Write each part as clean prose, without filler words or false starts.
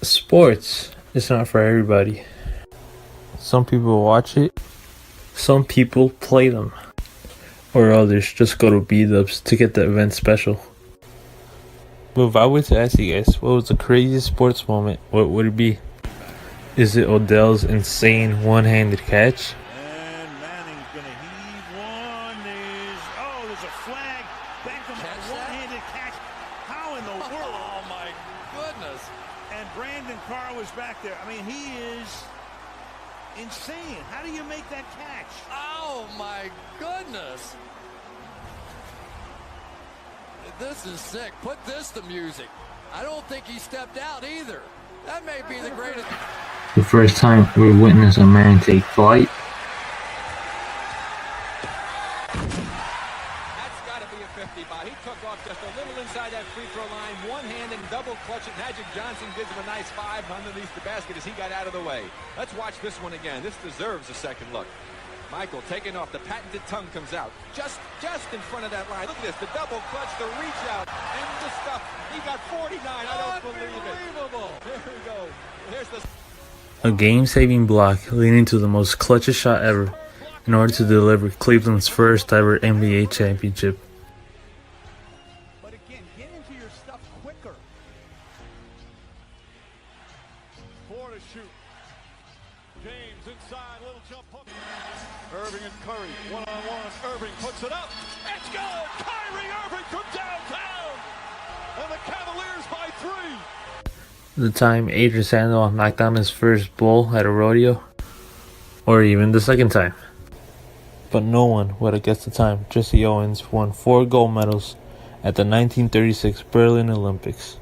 Sports is not for everybody. Some people watch it, some people play them, or others just go to B-dubs to get the event special. But if I were to ask you guys what was the craziest sports moment, what would it be? Is it Odell's insane one-handed catch? And Manning's going to heave one. There's a flag. Beckham, a one-handed catch. How in the world? Oh, my goodness. And Brandon Carr was back there. I mean, he is insane. How do you make that catch? Oh, my goodness. This is sick. Put this to music. I don't think he stepped out either. That may be the greatest. The first time we witnessed a man take flight. That's got to be a 55. He took off just a little inside that free throw line, one-handed and double clutch it. Magic Johnson gives him a nice 5 underneath the basket as he got out of the way. Let's watch this one again. This deserves a second look. Michael taking off. The patented tongue comes out. Just in front of that line. Look at this. The double clutch, the reach out, and the stuff. He got 49. I don't believe it. Unbelievable. There we go. Here's the... A game-saving block leading to the most clutchest shot ever in order to deliver Cleveland's first ever NBA championship. But again, get into your stuff quicker. 4 to shoot. James inside, little jump hook. Irving and Curry, one-on-one. Irving puts it up. It's good! Kyrie Irving from downtown! And the Cavaliers by 3. The time Adrian knocked down his first bull at a rodeo, or even the second time. But no one would have guessed the time Jesse Owens won 4 gold medals at the 1936 Berlin Olympics.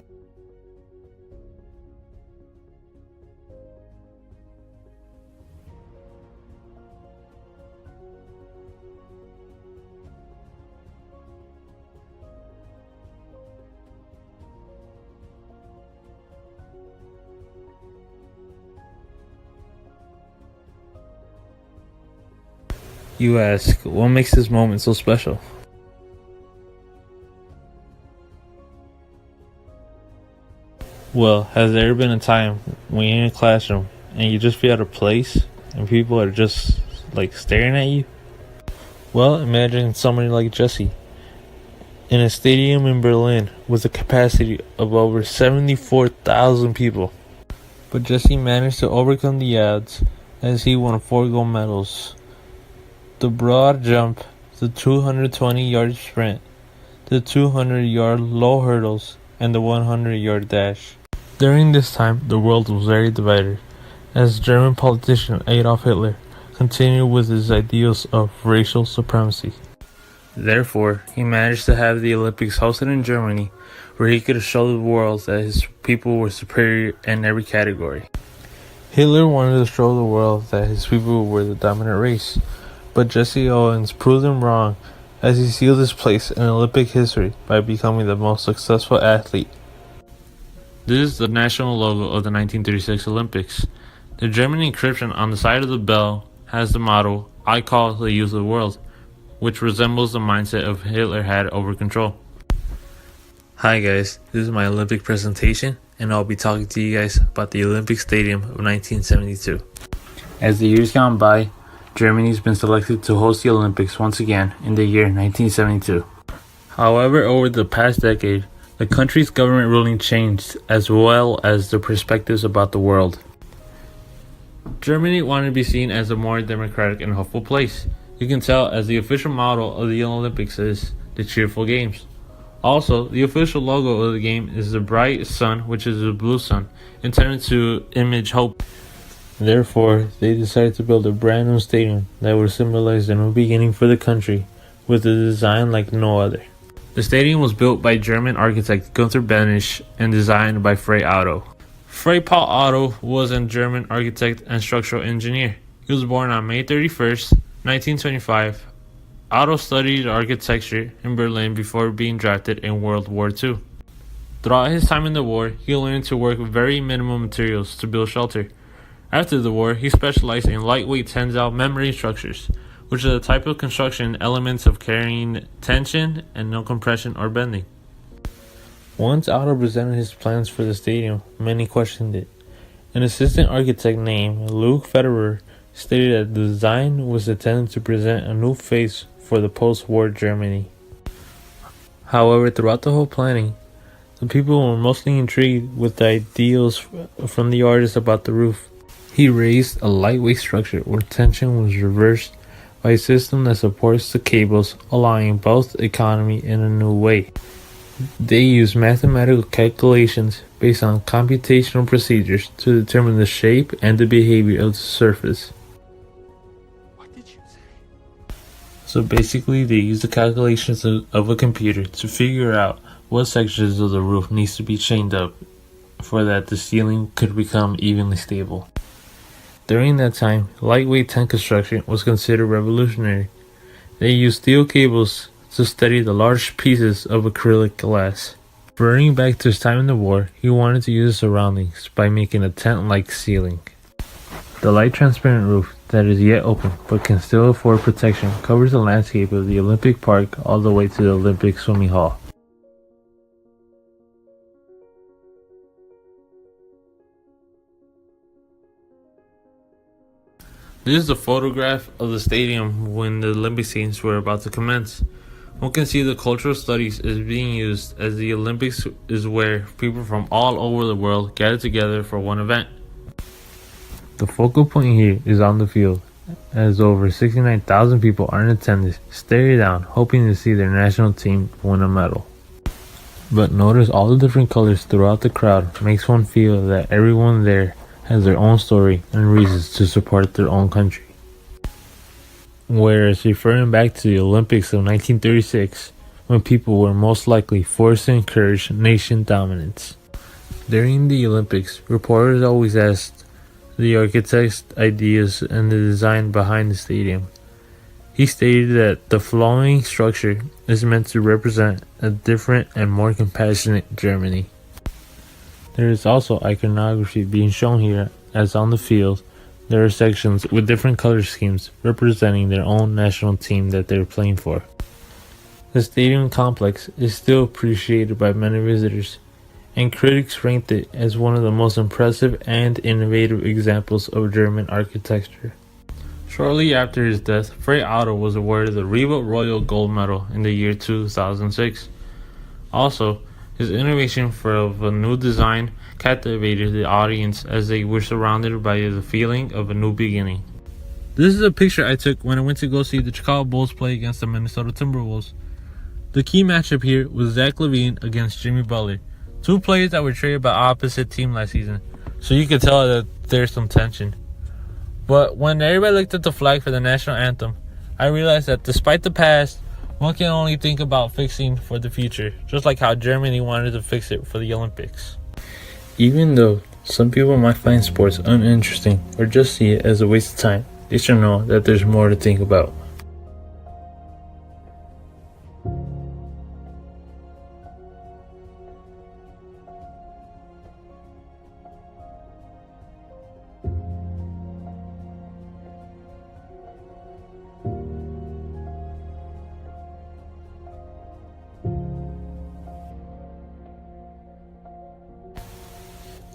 You ask, what makes this moment so special? Well, has there ever been a time when you're in a classroom and you just feel out of place and people are just like staring at you? Well, imagine somebody like Jesse in a stadium in Berlin with a capacity of over 74,000 people. But Jesse managed to overcome the odds as he won 4 gold medals. The broad jump, the 220-yard sprint, the 200-yard low hurdles, and the 100-yard dash. During this time, the world was very divided, as German politician Adolf Hitler continued with his ideals of racial supremacy. Therefore, he managed to have the Olympics hosted in Germany, where he could show the world that his people were superior in every category. Hitler wanted to show the world that his people were the dominant race, but Jesse Owens proved him wrong as he sealed his place in Olympic history by becoming the most successful athlete. This is the national logo of the 1936 Olympics. The German inscription on the side of the bell has the motto, "I call the youth of the world," which resembles the mindset of Hitler had over control. Hi guys, this is my Olympic presentation, and I'll be talking to you guys about the Olympic Stadium of 1972. As the years gone by, Germany's been selected to host the Olympics once again in the year 1972. However, over the past decade, the country's government ruling changed, as well as the perspectives about the world. Germany wanted to be seen as a more democratic and hopeful place. You can tell as the official motto of the Olympics is the cheerful games. Also, the official logo of the game is the bright sun, which is a blue sun, intended to image hope. Therefore, they decided to build a brand new stadium that would symbolize a new beginning for the country, with a design like no other. The stadium was built by German architect Gunther Benisch and designed by Frey Otto. Frey Paul Otto was a German architect and structural engineer. He was born on May 31st, 1925. Otto studied architecture in Berlin before being drafted in World War II. Throughout his time in the war, he learned to work with very minimal materials to build shelter. After the war, he specialized in lightweight tensile membrane structures, which are the type of construction elements of carrying tension and no compression or bending. Once Otto presented his plans for the stadium, many questioned it. An assistant architect named Luke Federer stated that the design was intended to present a new face for the post-war Germany. However, throughout the whole planning, the people were mostly intrigued with the ideals from the artist about the roof. He raised a lightweight structure where tension was reversed by a system that supports the cables, allowing both economy in a new way. They used mathematical calculations based on computational procedures to determine the shape and the behavior of the surface. What did you say? So basically, they used the calculations of a computer to figure out what sections of the roof needs to be chained up for that the ceiling could become evenly stable. During that time, lightweight tent construction was considered revolutionary. They used steel cables to steady the large pieces of acrylic glass. Referring back to his time in the war, he wanted to use the surroundings by making a tent-like ceiling. The light transparent roof that is yet open but can still afford protection covers the landscape of the Olympic Park all the way to the Olympic Swimming Hall. This is a photograph of the stadium when the Olympic Games were about to commence. One can see the cultural studies is being used as the Olympics is where people from all over the world gather together for one event. The focal point here is on the field, as over 69,000 people are in attendance, staring down, hoping to see their national team win a medal. But notice all the different colors throughout the crowd makes one feel that everyone there has their own story and reasons to support their own country. Whereas referring back to the Olympics of 1936, when people were most likely forced to encourage nation dominance. During the Olympics, reporters always asked the architect's ideas and the design behind the stadium. He stated that the flowing structure is meant to represent a different and more compassionate Germany. There is also iconography being shown here, as on the field, there are sections with different color schemes representing their own national team that they're playing for. The stadium complex is still appreciated by many visitors, and critics ranked it as one of the most impressive and innovative examples of German architecture. Shortly after his death, Frei Otto was awarded the Riva Royal Gold Medal in the year 2006. Also, his innovation of a new design captivated the audience as they were surrounded by the feeling of a new beginning. This is a picture I took when I went to go see the Chicago Bulls play against the Minnesota Timberwolves. The key matchup here was Zach LaVine against Jimmy Butler, two players that were traded by opposite team last season, so you could tell that there's some tension. But when everybody looked at the flag for the national anthem, I realized that despite the past, one can only think about fixing for the future, just like how Germany wanted to fix it for the Olympics. Even though some people might find sports uninteresting or just see it as a waste of time, they should know that there's more to think about.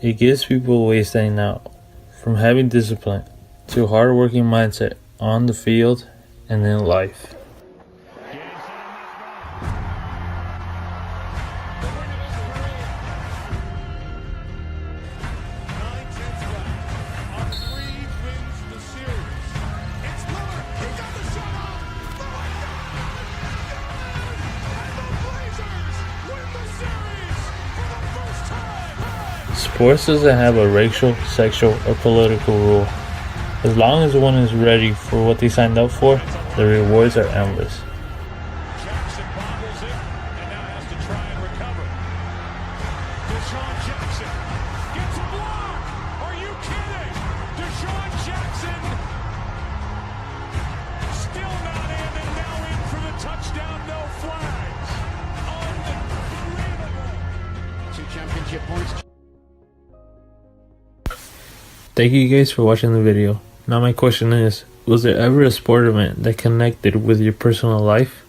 It gives people a way of standing out, from having discipline to a hard-working mindset on the field and in life. Sports doesn't have a racial, sexual, or political rule. As long as one is ready for what they signed up for, the rewards are endless. Jackson bobbles it and now has to try and recover. Deshaun Jackson gets a block. Are you kidding? Deshaun Jackson still not in and now in for the touchdown, no flags. Unbelievable. 2 championship points. Thank you guys for watching the video. Now my question is, was there ever a sport event that connected with your personal life?